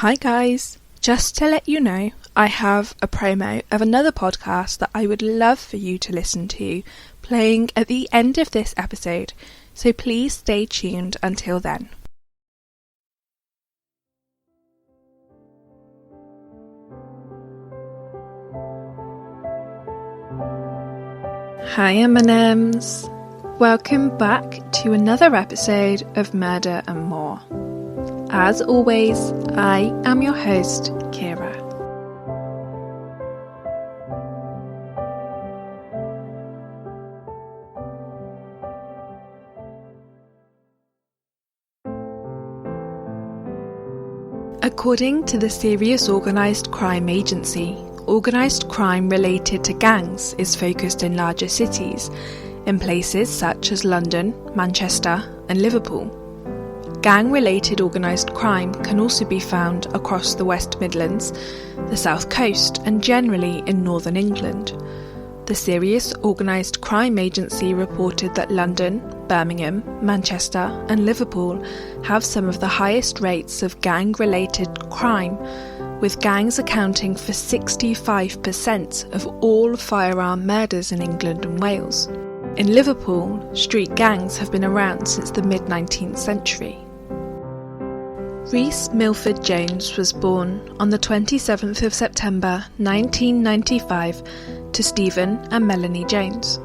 Hi guys! Just to let you know, I have a promo of another podcast that I would love for you to listen to playing at the end of this episode, so please stay tuned until then. Hi M&Ms! Welcome back to another episode of Murder and More. As always, I am your host, Kira. According to the Serious Organised Crime Agency, organised crime related to gangs is focused in larger cities, in places such as London, Manchester and Liverpool. Gang-related organised crime can also be found across the West Midlands, the South Coast and generally in Northern England. The Serious Organised Crime Agency reported that London, Birmingham, Manchester and Liverpool have some of the highest rates of gang-related crime, with gangs accounting for 65% of all firearm murders in England and Wales. In Liverpool, street gangs have been around since the mid-19th century. Rhys Milford Jones was born on the 27th of September 1995 to Stephen and Melanie Jones.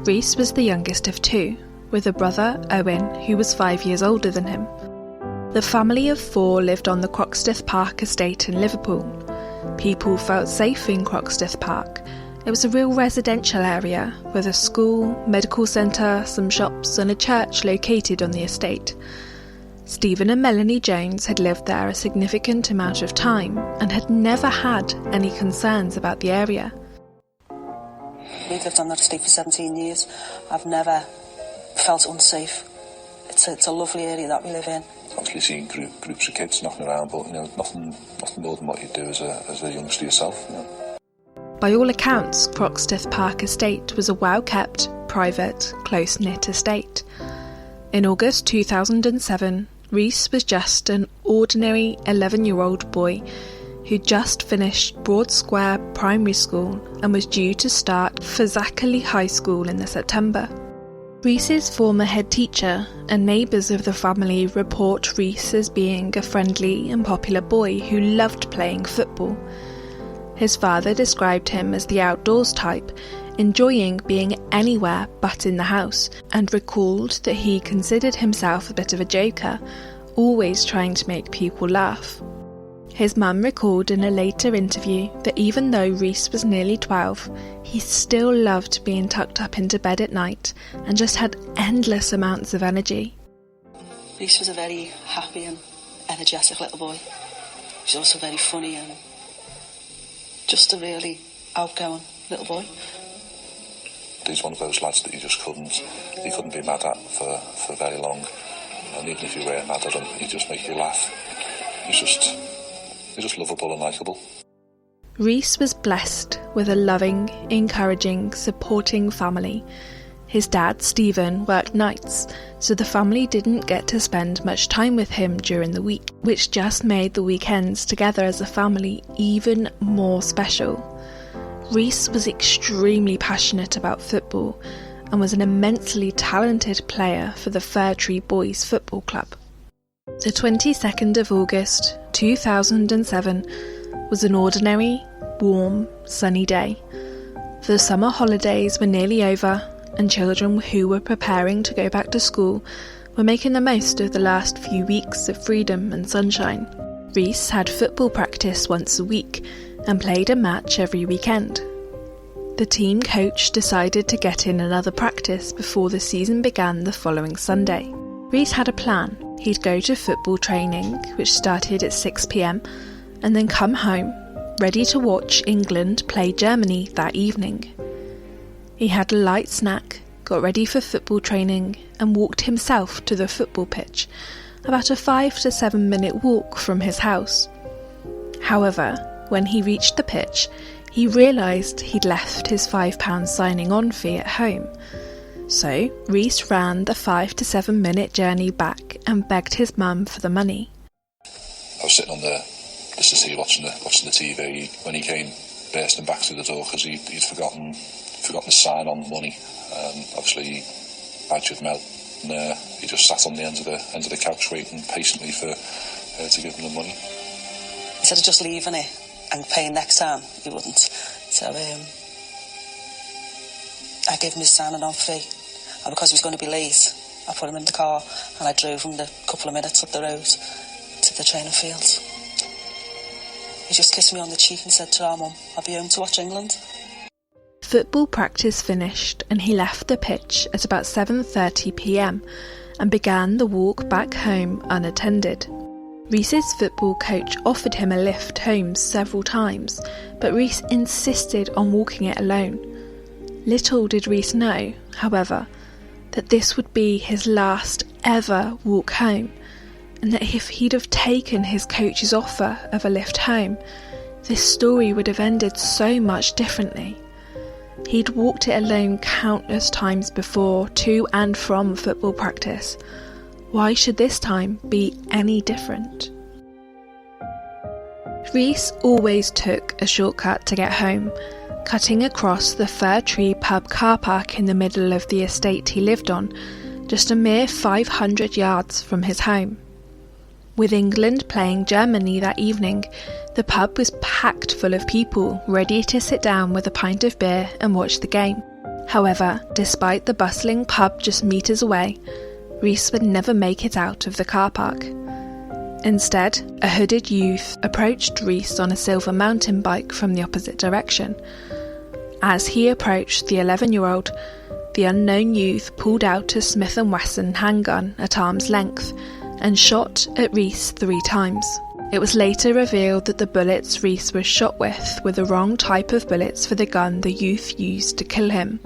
Rhys was the youngest of two, with a brother, Owen, who was 5 years older than him. The family of four lived on the Croxteth Park estate in Liverpool. People felt safe in Croxteth Park. It was a real residential area, with a school, medical centre, some shops and a church located on the estate. Stephen and Melanie Jones had lived there a significant amount of time and had never had any concerns about the area. We've lived on that estate for 17 years. I've never felt unsafe. It's a lovely area that we live in. Obviously seeing groups of kids knocking around, but nothing more than what you do as a youngster yourself. By all accounts, Croxteth Park estate was a well-kept, private, close-knit estate. In August 2007, Rhys was just an ordinary 11-year-old boy who just finished Broad Square Primary School and was due to start Fazakerley High School in September. Rhys's former head teacher and neighbours of the family report Rhys as being a friendly and popular boy who loved playing football. His father described him as the outdoors type, enjoying being anywhere but in the house, and recalled that he considered himself a bit of a joker, always trying to make people laugh. His mum recalled in a later interview that even though Rhys was nearly 12, he still loved being tucked up into bed at night and just had endless amounts of energy. Rhys was a very happy and energetic little boy. He's also very funny and just a really outgoing little boy. He's one of those lads that you couldn't be mad at for very long. And even if you were mad at him, he'd just make you laugh. He's just lovable and likeable. Rhys was blessed with a loving, encouraging, supporting family. His dad, Stephen, worked nights, so the family didn't get to spend much time with him during the week, which just made the weekends together as a family even more special. Rhys was extremely passionate about football and was an immensely talented player for the Fir Tree Boys Football Club. The 22nd of August 2007 was an ordinary, warm, sunny day. The summer holidays were nearly over and children who were preparing to go back to school were making the most of the last few weeks of freedom and sunshine. Rhys had football practice once a week and played a match every weekend. The team coach decided to get in another practice before the season began the following Sunday. Rhys had a plan. He'd go to football training, which started at 6 p.m, and then come home, ready to watch England play Germany that evening. He had a light snack, got ready for football training, and walked himself to the football pitch, about a 5 to 7 minute walk from his house. However, when he reached the pitch, he realised he'd left his £5 signing on fee at home. So Rhys ran the 5 to 7 minute journey back and begged his mum for the money. I was sitting on the just to see watching the TV when he came bursting back through the door because he'd forgotten to sign on money. Obviously, he badgered Mel, and he just sat on the end of the couch waiting patiently for her to give him the money. Instead of just leaving it and paying next time, he wouldn't. So I gave him his signing on fee, and because he was going to be late, I put him in the car and I drove him the couple of minutes up the road to the training field. He just kissed me on the cheek and said to our mum, "I'll be home to watch England." Football practice finished and he left the pitch at about 7:30 p.m. and began the walk back home unattended. Rhys's football coach offered him a lift home several times, but Rhys insisted on walking it alone. Little did Rhys know, however, that this would be his last ever walk home, and that if he'd have taken his coach's offer of a lift home, this story would have ended so much differently. He'd walked it alone countless times before, to and from football practice. Why should this time be any different? Rhys always took a shortcut to get home, cutting across the Fir Tree pub car park in the middle of the estate he lived on, just a mere 500 yards from his home. With England playing Germany that evening, the pub was packed full of people ready to sit down with a pint of beer and watch the game. However, despite the bustling pub just metres away, Rhys would never make it out of the car park. Instead, a hooded youth approached Rhys on a silver mountain bike from the opposite direction. As he approached the 11-year-old, the unknown youth pulled out a Smith & Wesson handgun at arm's length and shot at Rhys 3 times. It was later revealed that the bullets Rhys was shot with were the wrong type of bullets for the gun the youth used to kill him.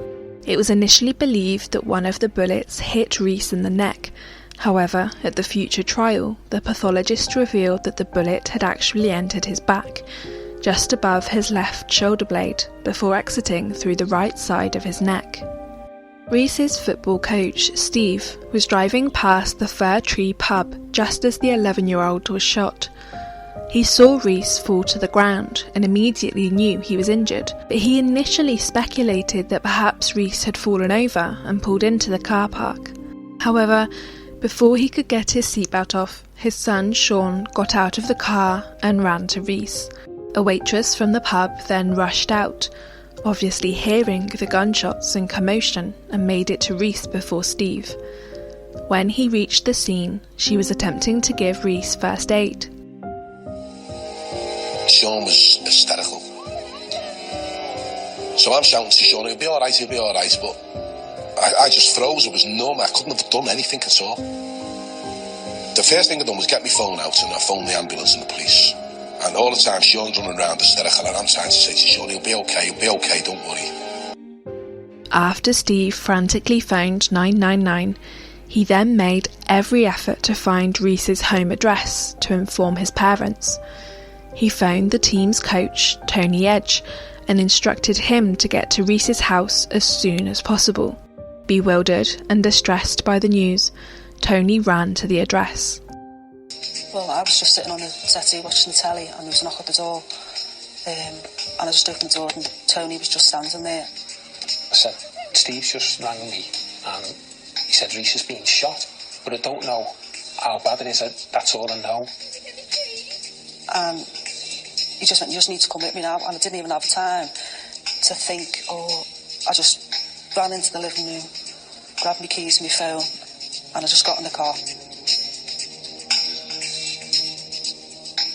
It was initially believed that one of the bullets hit Rhys in the neck. However, at the future trial, the pathologist revealed that the bullet had actually entered his back, just above his left shoulder blade, before exiting through the right side of his neck. Rhys's football coach, Steve, was driving past the Fir Tree pub just as the 11-year-old was shot. He saw Rhys fall to the ground and immediately knew he was injured, but he initially speculated that perhaps Rhys had fallen over and pulled into the car park. However, before he could get his seatbelt off, his son Sean got out of the car and ran to Rhys. A waitress from the pub then rushed out, obviously hearing the gunshots and commotion, and made it to Rhys before Steve. When he reached the scene, she was attempting to give Rhys first aid. Sean was hysterical. So I'm shouting to Sean, he'll be alright, but I just froze, it was numb, I couldn't have done anything at all. The first thing I done was get my phone out and I phoned the ambulance and the police. And all the time Sean's running around hysterical and I'm trying to say to Sean, he'll be okay, don't worry. After Steve frantically phoned 999, he then made every effort to find Rhys's home address to inform his parents. He phoned the team's coach, Tony Edge, and instructed him to get to Rhys's house as soon as possible. Bewildered and distressed by the news, Tony ran to the address. Well, I was just sitting on the settee watching the telly and there was a knock at the door. And I just opened the door and Tony was just standing there. I said, Steve's just rang me and he said Rhys is being shot, but I don't know how bad it is, that's all I know. And he just went, you just need to come with me now. And I didn't even have time to think, I just ran into the living room, grabbed my keys and my phone, and I just got in the car.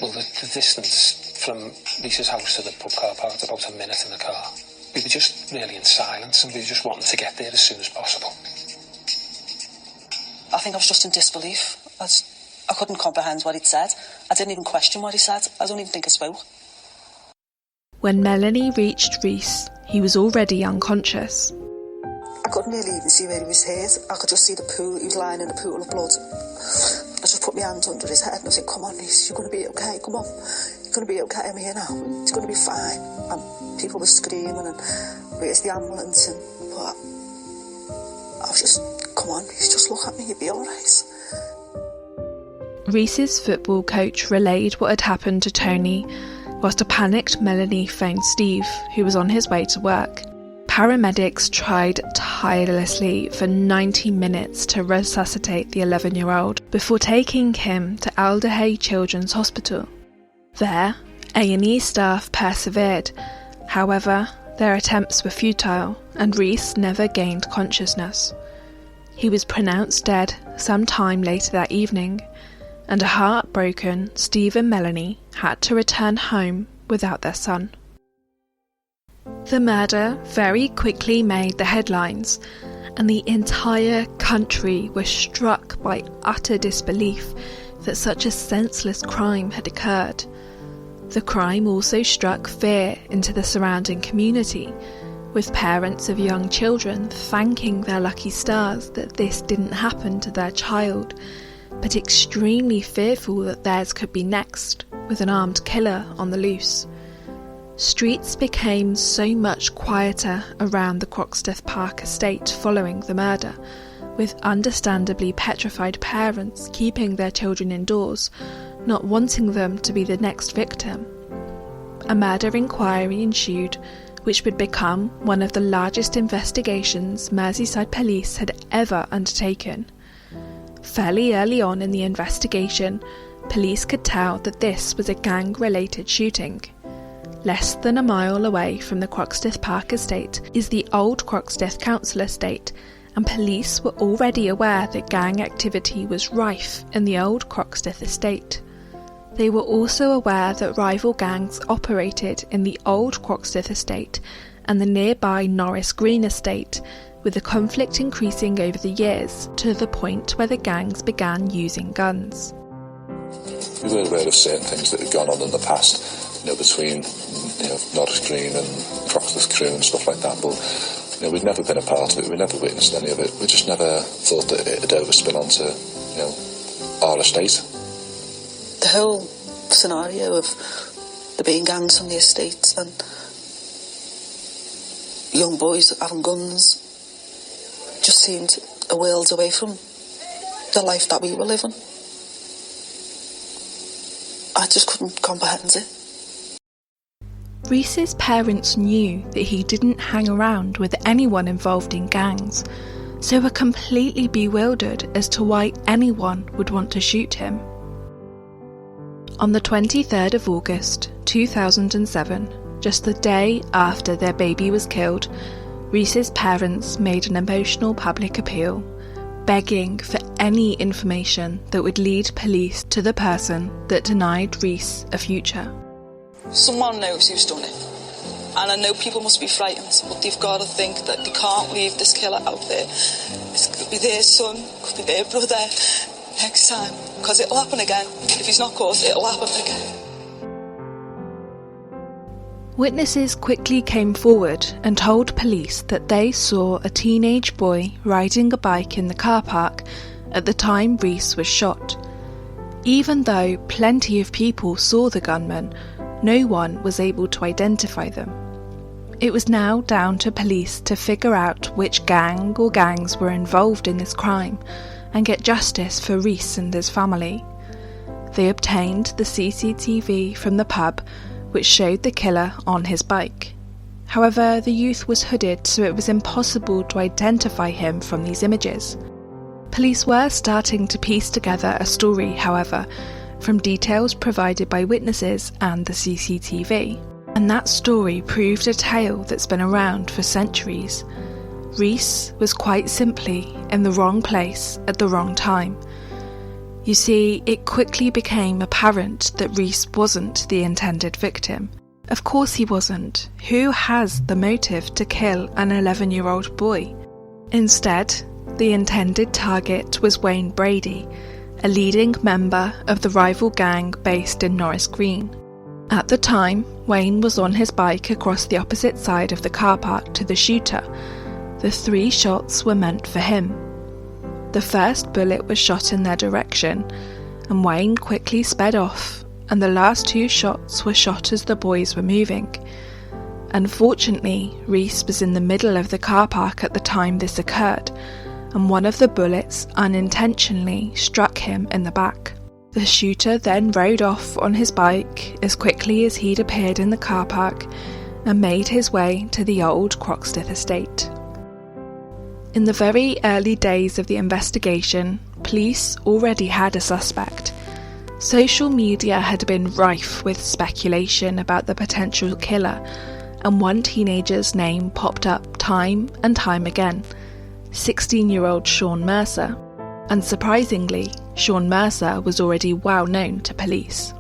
Well, the distance from Rhys's house to the pub car park was about a minute in the car. We were just really in silence and we were just wanting to get there as soon as possible. I think I was just in disbelief. I couldn't comprehend what he'd said. I didn't even question what he said. I don't even think I spoke. When Melanie reached Rhys, he was already unconscious. I couldn't really even see where he was hit. I could just see the pool. He was lying in a pool of blood. I just put my hands under his head and I said, come on, Rhys, you're going to be okay, come on. You're going to be okay, I'm here now. It's going to be fine. And people were screaming and where's the ambulance? But I was just, come on, Rhys, just look at me, you'll be alright. Rhys's football coach relayed what had happened to Tony, whilst a panicked Melanie phoned Steve, who was on his way to work. Paramedics tried tirelessly for 90 minutes to resuscitate the 11-year-old before taking him to Alderhay Children's Hospital. There, A&E staff persevered. However, their attempts were futile and Rhys never gained consciousness. He was pronounced dead some time later that evening, and heartbroken, Steve and Melanie had to return home without their son. The murder very quickly made the headlines, and the entire country was struck by utter disbelief that such a senseless crime had occurred. The crime also struck fear into the surrounding community, with parents of young children thanking their lucky stars that this didn't happen to their child, but extremely fearful that theirs could be next, with an armed killer on the loose. Streets became so much quieter around the Croxteth Park estate following the murder, with understandably petrified parents keeping their children indoors, not wanting them to be the next victim. A murder inquiry ensued, which would become one of the largest investigations Merseyside police had ever undertaken. Fairly early on in the investigation, police could tell that this was a gang-related shooting. Less than a mile away from the Croxteth Park estate is the old Croxteth Council estate, and police were already aware that gang activity was rife in the old Croxteth estate. They were also aware that rival gangs operated in the old Croxteth estate and the nearby Norris Green estate, with the conflict increasing over the years to the point where the gangs began using guns. We were aware of certain things that had gone on in the past, between Norris Green and Croxteth Crew and stuff like that, but we'd never been a part of it, we never witnessed any of it, we just never thought that it had overspun onto our estate. The whole scenario of there being gangs on the estate and young boys having guns just seemed a world away from the life that we were living. I just couldn't comprehend it. Rhys's parents knew that he didn't hang around with anyone involved in gangs, so were completely bewildered as to why anyone would want to shoot him. On the 23rd of August 2007, just the day after their baby was killed, Rhys's parents made an emotional public appeal, begging for any information that would lead police to the person that denied Rhys a future. Someone knows who's done it, and I know people must be frightened, but they've got to think that they can't leave this killer out there. It could be their son, could be their brother next time, because it'll happen again. If he's not caught, it'll happen again. Witnesses quickly came forward and told police that they saw a teenage boy riding a bike in the car park at the time Rhys was shot. Even though plenty of people saw the gunman, no one was able to identify them. It was now down to police to figure out which gang or gangs were involved in this crime and get justice for Rhys and his family. They obtained the CCTV from the pub, which showed the killer on his bike. However, the youth was hooded, so it was impossible to identify him from these images. Police were starting to piece together a story, however, from details provided by witnesses and the CCTV. And that story proved a tale that's been around for centuries. Rhys was quite simply in the wrong place at the wrong time. You see, it quickly became apparent that Rhys wasn't the intended victim. Of course he wasn't. Who has the motive to kill an 11-year-old boy? Instead, the intended target was Wayne Brady, a leading member of the rival gang based in Norris Green. At the time, Wayne was on his bike across the opposite side of the car park to the shooter. The 3 shots were meant for him. The first bullet was shot in their direction, and Wayne quickly sped off, and the last 2 shots were shot as the boys were moving. Unfortunately, Rhys was in the middle of the car park at the time this occurred, and one of the bullets unintentionally struck him in the back. The shooter then rode off on his bike as quickly as he'd appeared in the car park and made his way to the old Croxteth estate. In the very early days of the investigation, police already had a suspect. Social media had been rife with speculation about the potential killer, and one teenager's name popped up time and time again, 16-year-old Sean Mercer. Unsurprisingly, Sean Mercer was already well known to police.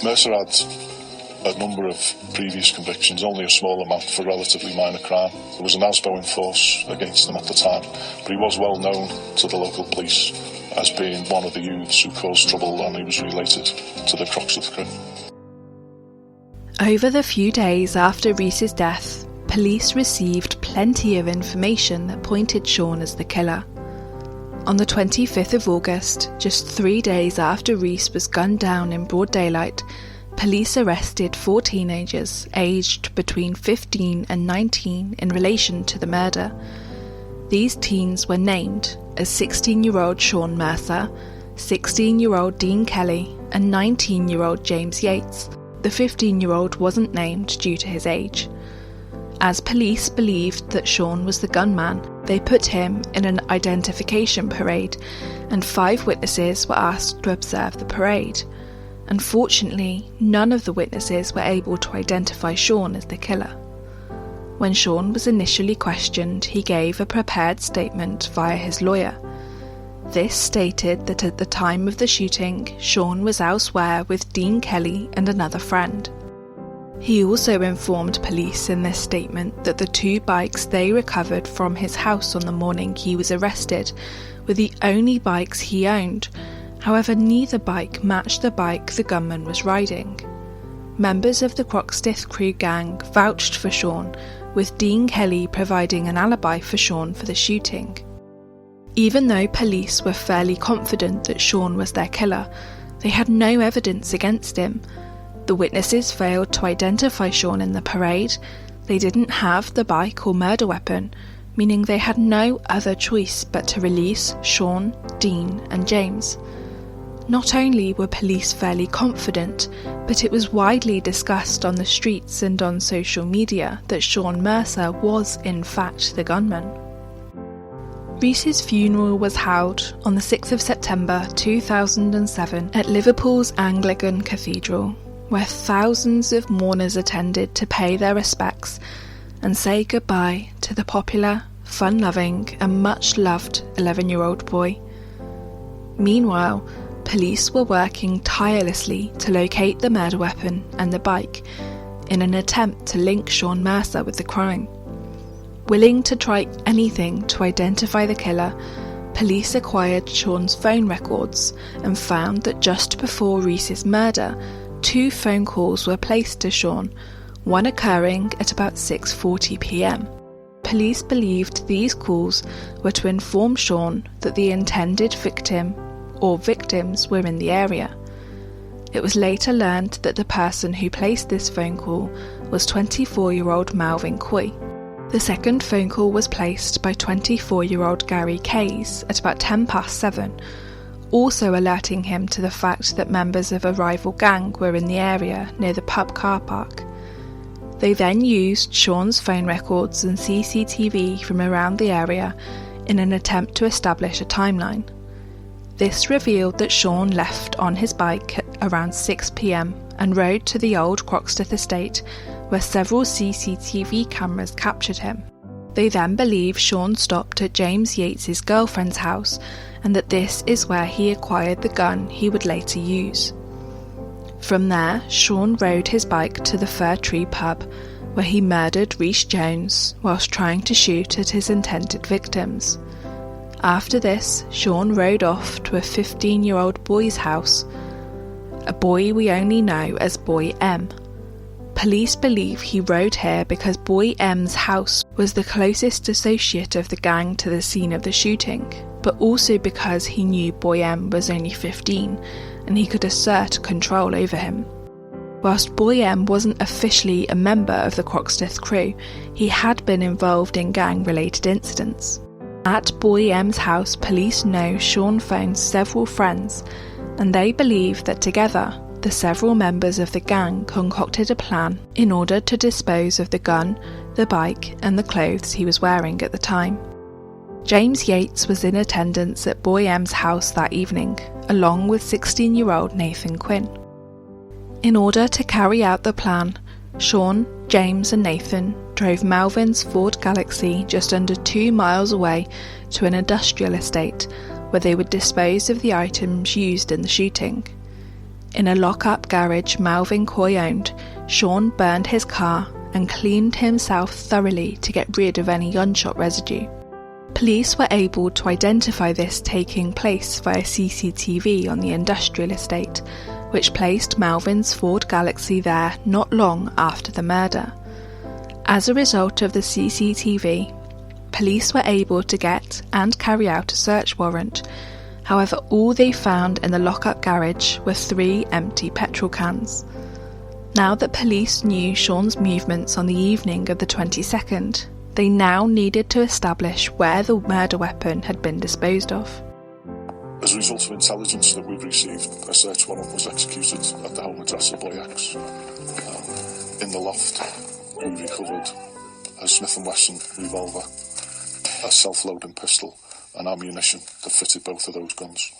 Mercer had a number of previous convictions, only a small amount for relatively minor crime. There was an outgoing force against him at the time, but he was well known to the local police as being one of the youths who caused trouble, and he was related to the Croxteth crew. Over the few days after Rhys's death, police received plenty of information that pointed Sean as the killer. On the 25th of August, just 3 days after Rhys was gunned down in broad daylight, police arrested 4 teenagers aged between 15 and 19 in relation to the murder. These teens were named as 16-year-old Sean Mercer, 16-year-old Dean Kelly, and 19-year-old James Yates. The 15-year-old wasn't named due to his age. As police believed that Sean was the gunman, they put him in an identification parade, and 5 witnesses were asked to observe the parade. Unfortunately, none of the witnesses were able to identify Sean as the killer. When Sean was initially questioned, he gave a prepared statement via his lawyer. This stated that at the time of the shooting, Sean was elsewhere with Dean Kelly and another friend. He also informed police in this statement that the 2 bikes they recovered from his house on the morning he was arrested were the only bikes he owned. However, neither bike matched the bike the gunman was riding. Members of the Croxteth crew gang vouched for Sean, with Dean Kelly providing an alibi for Sean for the shooting. Even though police were fairly confident that Sean was their killer, they had no evidence against him. The witnesses failed to identify Sean in the parade. They didn't have the bike or murder weapon, meaning they had no other choice but to release Sean, Dean, and James. Not only were police fairly confident, but it was widely discussed on the streets and on social media that Sean Mercer was in fact the gunman. Rhys's funeral was held on the 6th of September 2007 at Liverpool's Anglican Cathedral, where thousands of mourners attended to pay their respects and say goodbye to the popular, fun-loving and much-loved 11-year-old boy. Meanwhile, police were working tirelessly to locate the murder weapon and the bike in an attempt to link Sean Mercer with the crime. Willing to try anything to identify the killer, police acquired Sean's phone records and found that just before Rhys's murder, 2 phone calls were placed to Sean, one occurring at about 6:40 p.m. Police believed these calls were to inform Sean that the intended victim or victims were in the area. It was later learned that the person who placed this phone call was 24-year-old Malvin Coy. The second phone call was placed by 24-year-old Gary Kays at about 7:10, also alerting him to the fact that members of a rival gang were in the area near the pub car park. They then used Sean's phone records and CCTV from around the area in an attempt to establish a timeline. This revealed that Sean left on his bike at around 6 p.m. and rode to the old Croxteth estate, where several CCTV cameras captured him. They then believe Sean stopped at James Yates's girlfriend's house and that this is where he acquired the gun he would later use. From there, Sean rode his bike to the Fir Tree pub, where he murdered Rhys Jones whilst trying to shoot at his intended victims. After this, Sean rode off to a 15-year-old boy's house, a boy we only know as Boy M. Police believe he rode here because Boy M's house was the closest associate of the gang to the scene of the shooting, but also because he knew Boy M was only 15 and he could assert control over him. Whilst Boy M wasn't officially a member of the Croxteth crew, he had been involved in gang-related incidents. At Boy M's house, police know Sean phoned several friends and they believe that together, the several members of the gang concocted a plan in order to dispose of the gun, the bike, and the clothes he was wearing at the time. James Yates was in attendance at Boy M's house that evening, along with 16-year-old Nathan Quinn. In order to carry out the plan, Sean, James and Nathan drove Malvin's Ford Galaxy just under 2 miles away to an industrial estate where they would dispose of the items used in the shooting. In a lock-up garage Malvin Coy owned, Sean burned his car and cleaned himself thoroughly to get rid of any gunshot residue. Police were able to identify this taking place via CCTV on the industrial estate, which placed Malvin's Ford Galaxy there not long after the murder. As a result of the CCTV, police were able to get and carry out a search warrant. However, all they found in the lock-up garage were 3 empty petrol cans. Now that police knew Sean's movements on the evening of the 22nd, they now needed to establish where the murder weapon had been disposed of. As a result of intelligence that we've received, a search warrant was executed at the home address of Boy X. In the loft, we recovered a Smith & Wesson revolver, a self-loading pistol and ammunition that fitted both of those guns.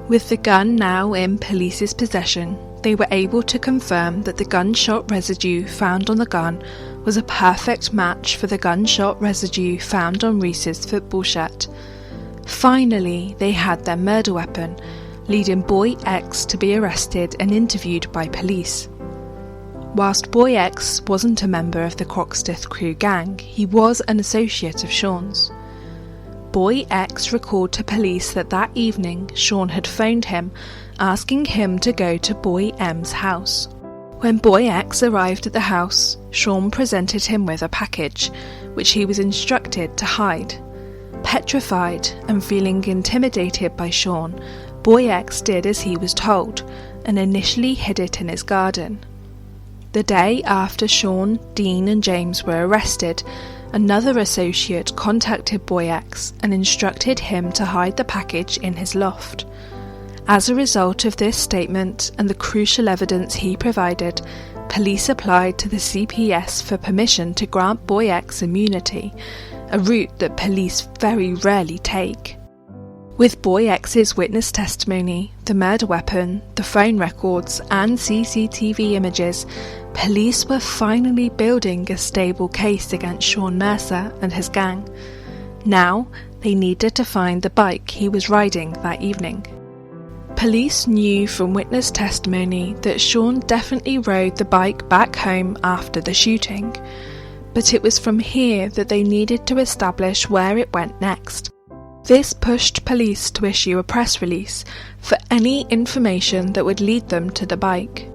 With the gun now in police's possession, they were able to confirm that the gunshot residue found on the gun was a perfect match for the gunshot residue found on Rhys's football shirt. Finally, they had their murder weapon, leading Boy X to be arrested and interviewed by police. Whilst Boy X wasn't a member of the Croxteth crew gang, he was an associate of Sean's. Boy X recalled to police that evening Sean had phoned him, asking him to go to Boy M's house. When Boy X arrived at the house, Sean presented him with a package, which he was instructed to hide. Petrified and feeling intimidated by Sean, Boy X did as he was told, and initially hid it in his garden. The day after Sean, Dean and James were arrested, another associate contacted Boy X and instructed him to hide the package in his loft. As a result of this statement and the crucial evidence he provided, police applied to the CPS for permission to grant Boy X immunity, a route that police very rarely take. With Boy X's witness testimony, the murder weapon, the phone records and CCTV images, police were finally building a stable case against Sean Mercer and his gang. Now, they needed to find the bike he was riding that evening. Police knew from witness testimony that Sean definitely rode the bike back home after the shooting, but it was from here that they needed to establish where it went next. This pushed police to issue a press release for any information that would lead them to the bike.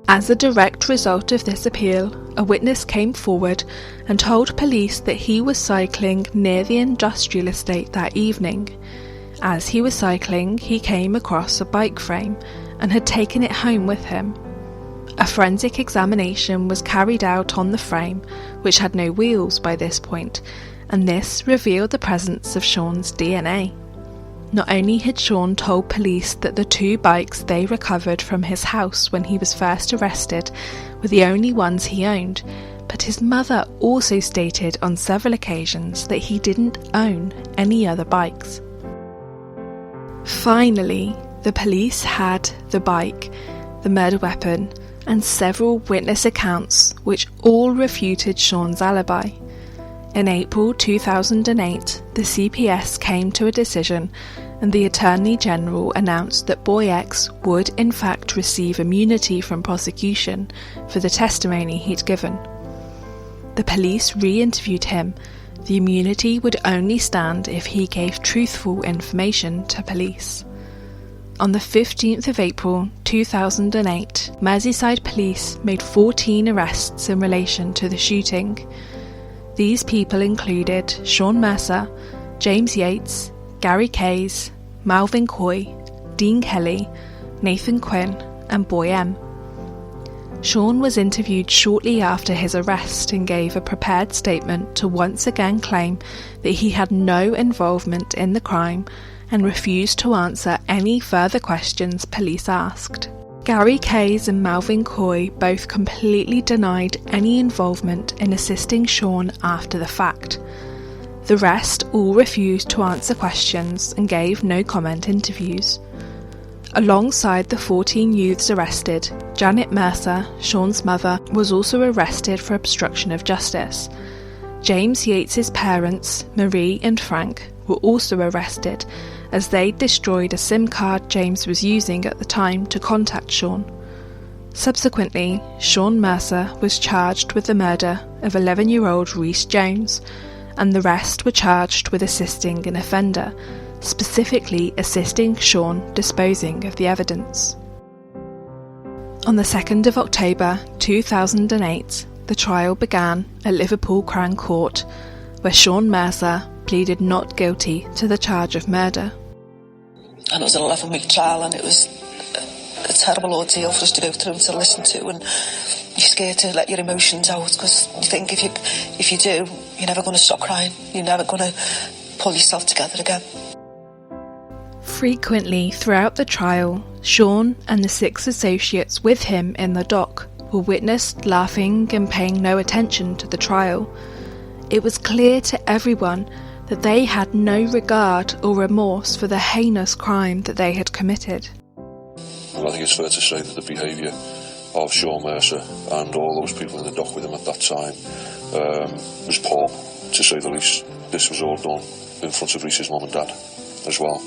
As a direct result of this appeal, a witness came forward and told police that he was cycling near the industrial estate that evening. As he was cycling, he came across a bike frame and had taken it home with him. A forensic examination was carried out on the frame, which had no wheels by this point, and this revealed the presence of Sean's DNA. Not only had Sean told police that the 2 bikes they recovered from his house when he was first arrested were the only ones he owned, but his mother also stated on several occasions that he didn't own any other bikes. Finally, the police had the bike, the murder weapon, and several witness accounts which all refuted Sean's alibi. In April 2008, the CPS came to a decision and the Attorney General announced that Boy X would in fact receive immunity from prosecution for the testimony he'd given. The police re-interviewed him. The immunity would only stand if he gave truthful information to police. On the 15th of April 2008, Merseyside police made 14 arrests in relation to the shooting. These people included Sean Mercer, James Yates, Gary Kays, Malvin Coy, Dean Kelly, Nathan Quinn and Boy M. Sean was interviewed shortly after his arrest and gave a prepared statement to once again claim that he had no involvement in the crime and refused to answer any further questions police asked. Gary Kays and Malvin Coy both completely denied any involvement in assisting Sean after the fact. The rest all refused to answer questions and gave no comment interviews. Alongside the 14 youths arrested, Janet Mercer, Sean's mother, was also arrested for obstruction of justice. James Yates's parents, Marie and Frank, were also arrested as they destroyed a SIM card James was using at the time to contact Sean. Subsequently, Sean Mercer was charged with the murder of 11-year-old Rhys Jones, and the rest were charged with assisting an offender, specifically assisting Sean disposing of the evidence. On the 2nd of October 2008, the trial began at Liverpool Crown Court, where Sean Mercer pleaded not guilty to the charge of murder. And it was an 11-week trial, and it was a terrible ordeal for us to go through and to listen to, and you're scared to let your emotions out, because you think if you do, you're never going to stop crying, you're never going to pull yourself together again. Frequently throughout the trial, Sean and the 6 associates with him in the dock were witnessed laughing and paying no attention to the trial. It was clear to everyone that they had no regard or remorse for the heinous crime that they had committed. And I think it's fair to say that the behaviour of Sean Mercer and all those people in the dock with him at that time was poor, to say the least. This was all done in front of Rhys's mum and dad as well.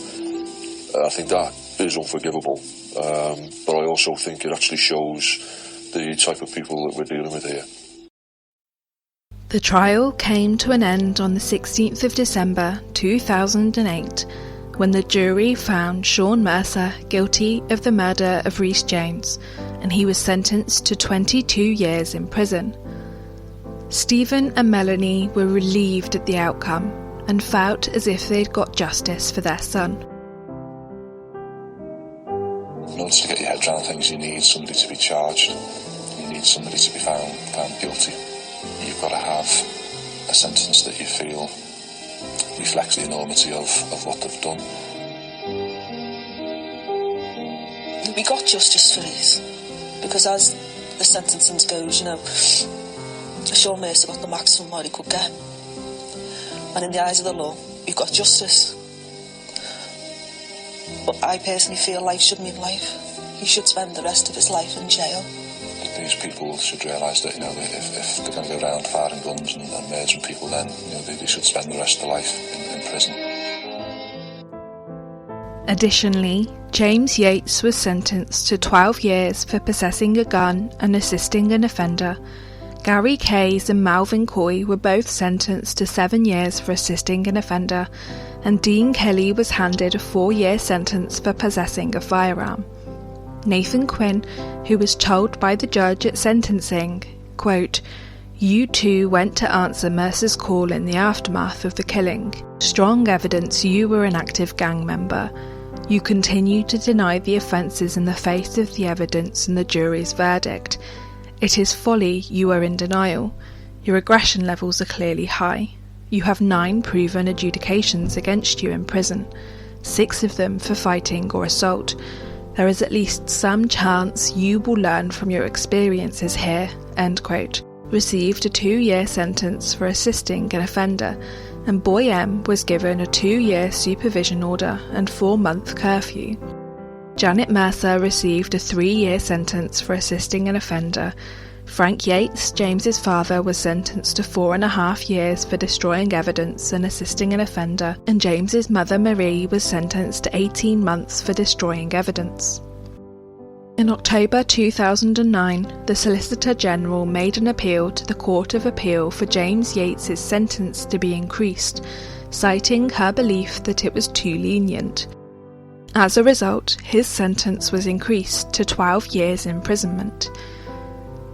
I think that is unforgivable, but I also think it actually shows the type of people that we're dealing with here. The trial came to an end on the 16th of December 2008, when the jury found Sean Mercer guilty of the murder of Rhys Jones, and he was sentenced to 22 years in prison. Stephen and Melanie were relieved at the outcome and felt as if they'd got justice for their son. In order to get your head around things, you need somebody to be charged. You need somebody to be found guilty. You've got to have a sentence that you feel reflects the enormity of what they've done. We got justice for Rhys, because as the sentencing goes, Sean Mercer got the maximum what he could get. And in the eyes of the law, we've got justice. But I personally feel life should mean life. He should spend the rest of his life in jail. These people should realise that, if they're going to go around firing guns and murdering people, then they should spend the rest of their life in prison. Additionally, James Yates was sentenced to 12 years for possessing a gun and assisting an offender. Gary Kays and Malvin Coy were both sentenced to 7 years for assisting an offender, and Dean Kelly was handed a 4-year sentence for possessing a firearm. Nathan Quinn, who was told by the judge at sentencing, quote, "You two went to answer Mercer's call in the aftermath of the killing. Strong evidence you were an active gang member. You continue to deny the offences in the face of the evidence and the jury's verdict. It is folly you are in denial. Your aggression levels are clearly high. You have 9 proven adjudications against you in prison, 6 of them for fighting or assault. There is at least some chance you will learn from your experiences here," end quote. Received a 2-year sentence for assisting an offender, and Boy M was given a 2-year supervision order and 4-month curfew. Janet Mercer received a 3-year sentence for assisting an offender. Frank Yates, James's father, was sentenced to 4.5 years for destroying evidence and assisting an offender, and James's mother Marie was sentenced to 18 months for destroying evidence. In October 2009, the Solicitor General made an appeal to the Court of Appeal for James Yates's sentence to be increased, citing her belief that it was too lenient. As a result, his sentence was increased to 12 years imprisonment.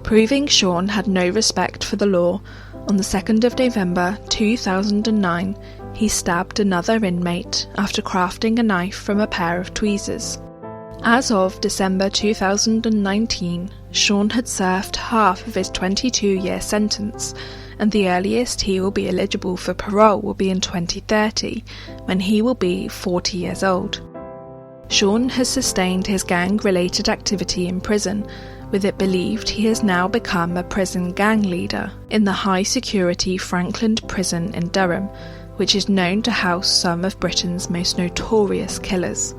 Proving Sean had no respect for the law, on the 2nd of November 2009, he stabbed another inmate after crafting a knife from a pair of tweezers. As of December 2019, Sean had served half of his 22-year sentence, and the earliest he will be eligible for parole will be in 2030, when he will be 40 years old. Sean has sustained his gang-related activity in prison, with it believed he has now become a prison gang leader in the high-security Frankland prison in Durham, which is known to house some of Britain's most notorious killers.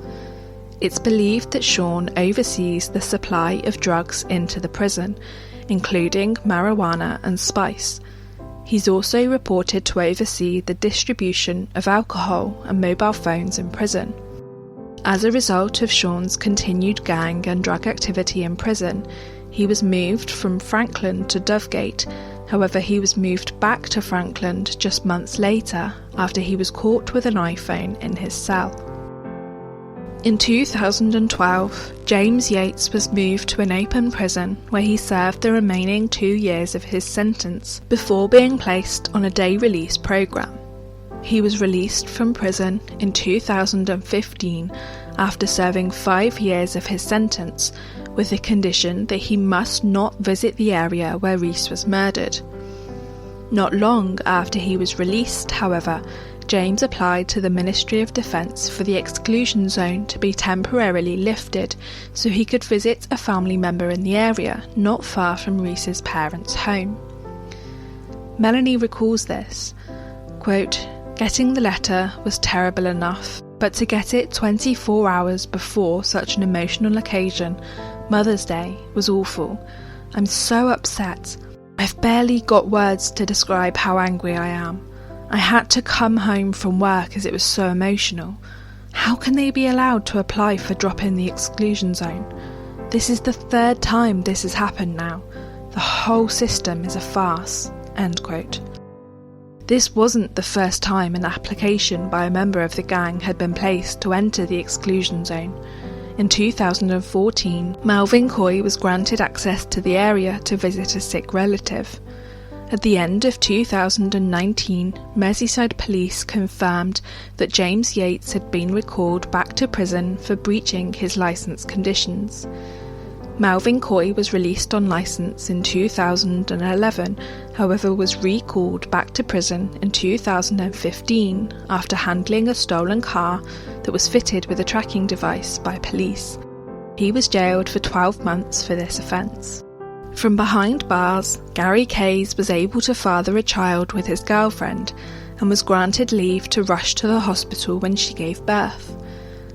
It's believed that Sean oversees the supply of drugs into the prison, including marijuana and spice. He's also reported to oversee the distribution of alcohol and mobile phones in prison. As a result of Sean's continued gang and drug activity in prison, he was moved from Frankland to Dovegate. However, he was moved back to Frankland just months later after he was caught with an iPhone in his cell. In 2012, James Yates was moved to an open prison where he served the remaining 2 years of his sentence before being placed on a day release programme. He was released from prison in 2015 after serving 5 years of his sentence, with the condition that he must not visit the area where Rhys was murdered. Not long after he was released, however, James applied to the Ministry of Defence for the exclusion zone to be temporarily lifted so he could visit a family member in the area, not far from Rhys's parents' home. Melanie recalls this, quote, "Getting the letter was terrible enough, but to get it 24 hours before such an emotional occasion, Mother's Day, was awful. I'm so upset. I've barely got words to describe how angry I am. I had to come home from work as it was so emotional. How can they be allowed to apply for drop in the exclusion zone? This is the 3rd time this has happened now. The whole system is a farce." End quote. This wasn't the first time an application by a member of the gang had been placed to enter the exclusion zone. In 2014, Melvin Coy was granted access to the area to visit a sick relative. At the end of 2019, Merseyside Police confirmed that James Yates had been recalled back to prison for breaching his licence conditions. Melvin Coy was released on licence in 2011, however was recalled back to prison in 2015 after handling a stolen car that was fitted with a tracking device by police. He was jailed for 12 months for this offence. From behind bars, Gary Kays was able to father a child with his girlfriend and was granted leave to rush to the hospital when she gave birth.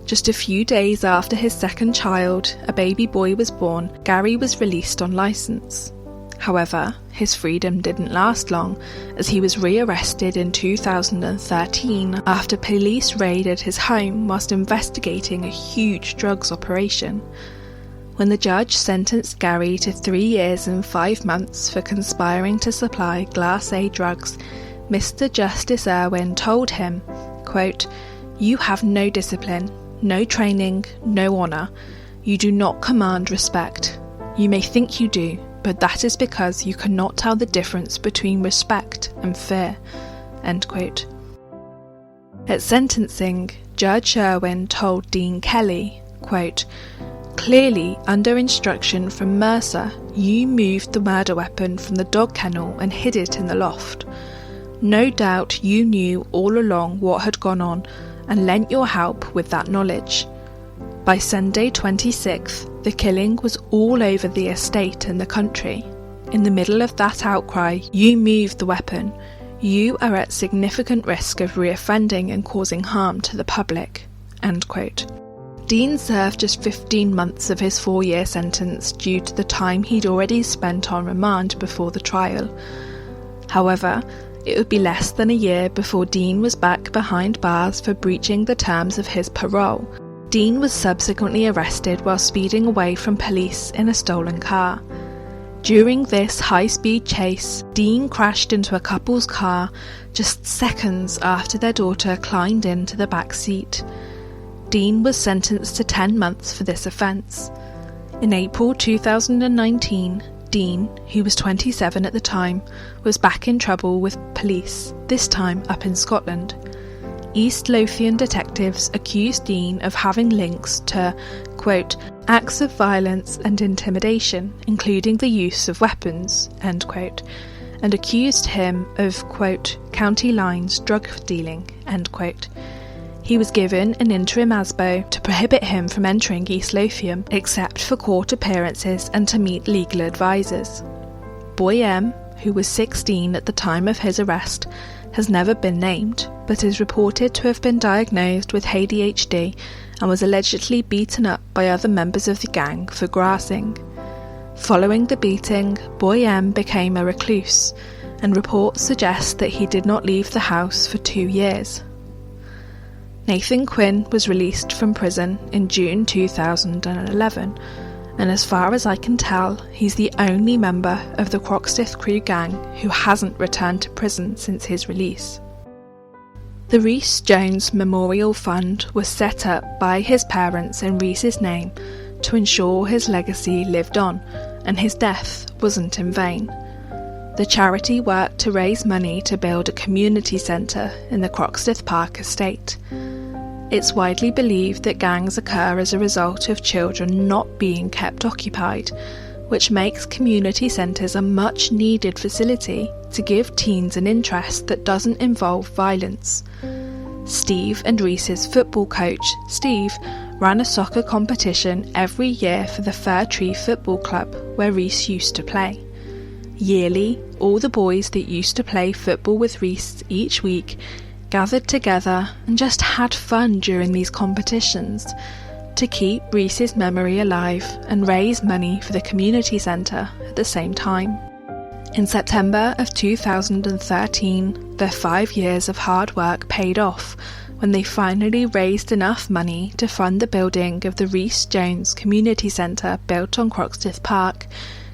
Just a few days after his second child, a baby boy, was born, Gary was released on licence. However, his freedom didn't last long, as he was rearrested in 2013 after police raided his home whilst investigating a huge drugs operation. When the judge sentenced Gary to 3 years and 5 months for conspiring to supply Class A drugs, Mr. Justice Irwin told him, quote, "You have no discipline, no training, no honour. You do not command respect. You may think you do, but that is because you cannot tell the difference between respect and fear." End quote. At sentencing, Judge Irwin told Dean Kelly, quote, "Clearly, under instruction from Mercer, you moved the murder weapon from the dog kennel and hid it in the loft. No doubt you knew all along what had gone on and lent your help with that knowledge. By Sunday 26th, the killing was all over the estate and the country. In the middle of that outcry, you moved the weapon. You are at significant risk of reoffending and causing harm to the public." End quote. Dean served just 15 months of his 4-year sentence due to the time he'd already spent on remand before the trial. However, it would be less than a year before Dean was back behind bars for breaching the terms of his parole. Dean was subsequently arrested while speeding away from police in a stolen car. During this high-speed chase, Dean crashed into a couple's car just seconds after their daughter climbed into the back seat. Dean was sentenced to 10 months for this offence. In April 2019, Dean, who was 27 at the time, was back in trouble with police, this time up in Scotland. East Lothian detectives accused Dean of having links to, quote, "acts of violence and intimidation, including the use of weapons," end quote, and accused him of, quote, county lines drug dealing, end quote. He was given an interim ASBO to prohibit him from entering East Lothian except for court appearances and to meet legal advisors. Boy M, who was 16 at the time of his arrest, has never been named, but is reported to have been diagnosed with ADHD and was allegedly beaten up by other members of the gang for grassing. Following the beating, Boy M became a recluse, and reports suggest that he did not leave the house for 2 years. Nathan Quinn was released from prison in June 2011, and as far as I can tell, he's the only member of the Croxteth Crew gang who hasn't returned to prison since his release. The Rhys Jones Memorial Fund was set up by his parents in Rhys's name to ensure his legacy lived on and his death wasn't in vain. The charity worked to raise money to build a community centre in the Croxteth Park estate. It's widely believed that gangs occur as a result of children not being kept occupied, which makes community centres a much needed facility to give teens an interest that doesn't involve violence. Steve and Rhys's football coach, Steve, ran a soccer competition every year for the Fir Tree Football Club, where Rhys used to play. Yearly, all the boys that used to play football with Rhys each week gathered together and just had fun during these competitions to keep Rhys's memory alive and raise money for the community centre at the same time. In September of 2013, their 5 years of hard work paid off when they finally raised enough money to fund the building of the Rhys Jones Community Centre built on Croxteth Park,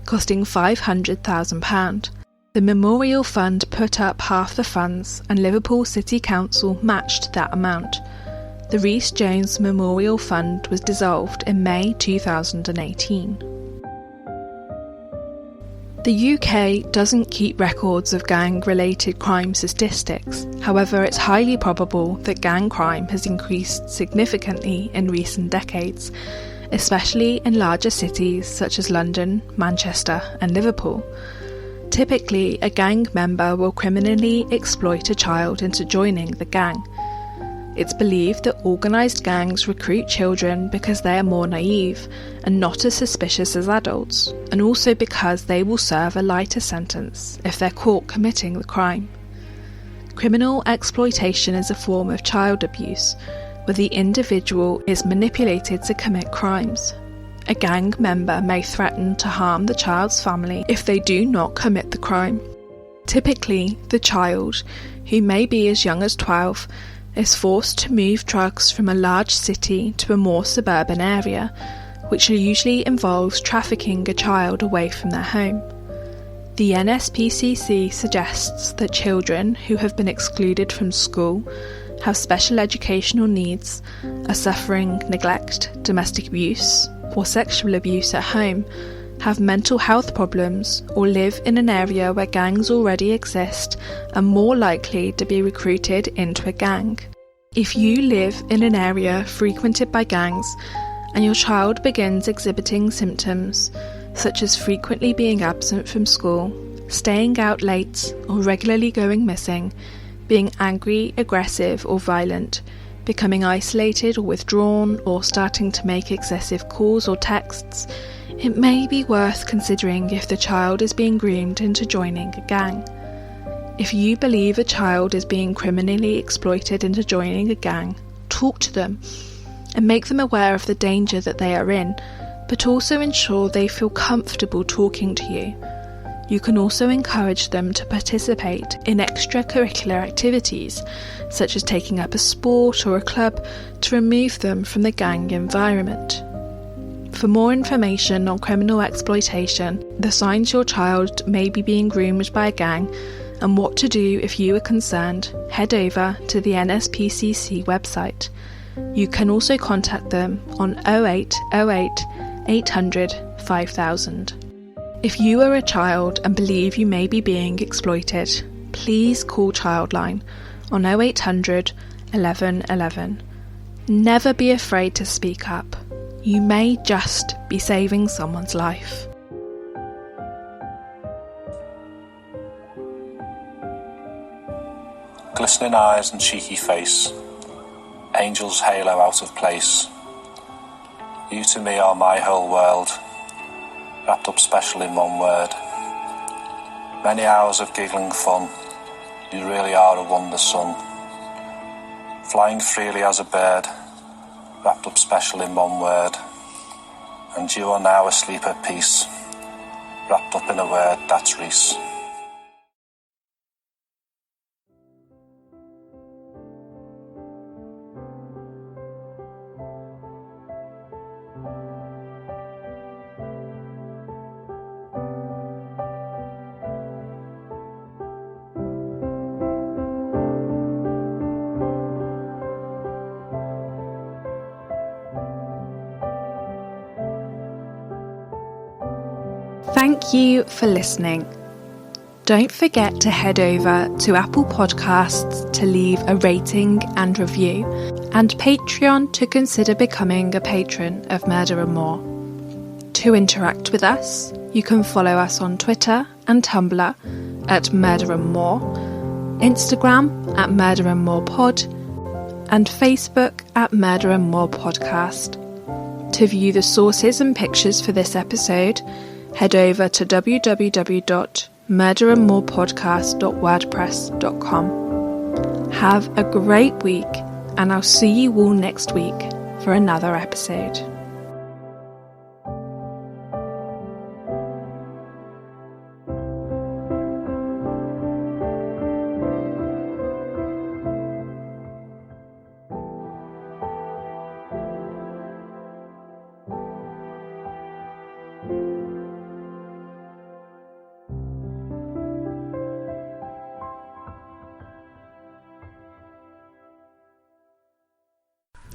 costing £500,000. The Memorial Fund put up half the funds and Liverpool City Council matched that amount. The Rhys Jones Memorial Fund was dissolved in May 2018. The UK doesn't keep records of gang-related crime statistics. However, it's highly probable that gang crime has increased significantly in recent decades, especially in larger cities such as London, Manchester and Liverpool. Typically, a gang member will criminally exploit a child into joining the gang. It's believed that organised gangs recruit children because they are more naive and not as suspicious as adults, and also because they will serve a lighter sentence if they're caught committing the crime. Criminal exploitation is a form of child abuse, where the individual is manipulated to commit crimes. A gang member may threaten to harm the child's family if they do not commit the crime. Typically, the child, who may be as young as 12, is forced to move drugs from a large city to a more suburban area, which usually involves trafficking a child away from their home. The NSPCC suggests that children who have been excluded from school, have special educational needs, are suffering neglect, domestic abuse, or sexual abuse at home, have mental health problems, or live in an area where gangs already exist, are more likely to be recruited into a gang. If you live in an area frequented by gangs, and your child begins exhibiting symptoms, such as frequently being absent from school, staying out late, or regularly going missing, being angry, aggressive, or violent, becoming isolated or withdrawn, or starting to make excessive calls or texts, it may be worth considering if the child is being groomed into joining a gang. If you believe a child is being criminally exploited into joining a gang, talk to them and make them aware of the danger that they are in, but also ensure they feel comfortable talking to you. You can also encourage them to participate in extracurricular activities, such as taking up a sport or a club, to remove them from the gang environment. For more information on criminal exploitation, the signs your child may be being groomed by a gang, and what to do if you are concerned, head over to the NSPCC website. You can also contact them on 0808 800 5000. If you are a child and believe you may be being exploited, please call Childline on 0800 11 11. Never be afraid to speak up. You may just be saving someone's life. Glistening eyes and cheeky face, angel's halo out of place. You to me are my whole world, wrapped up special in one word. Many hours of giggling fun, you really are a wonder son. Flying freely as a bird, wrapped up special in one word. And you are now asleep at peace, wrapped up in a word, that's Rhys. Thank you for listening. Don't forget to head over to Apple Podcasts to leave a rating and review, and Patreon to consider becoming a patron of Murder and More. To interact with us, you can follow us on Twitter and Tumblr at Murder and More, Instagram at Murder and More Pod, and Facebook at Murder and More Podcast. To view the sources and pictures for this episode, head over to www.murderandmorepodcast.wordpress.com. Have a great week, and I'll see you all next week for another episode.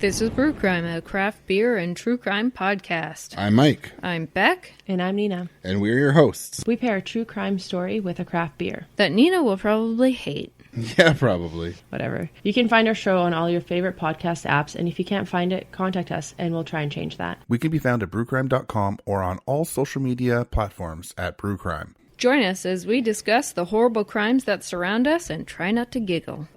This is Brew Crime, a craft beer and true crime podcast. I'm Mike. I'm Beck. And I'm Nina. And we're your hosts. We pair a true crime story with a craft beer. That Nina will probably hate. Yeah, probably. Whatever. You can find our show on all your favorite podcast apps, and if you can't find it, contact us and we'll try and change that. We can be found at brewcrime.com or on all social media platforms at brewcrime. Join us as we discuss the horrible crimes that surround us and try not to giggle.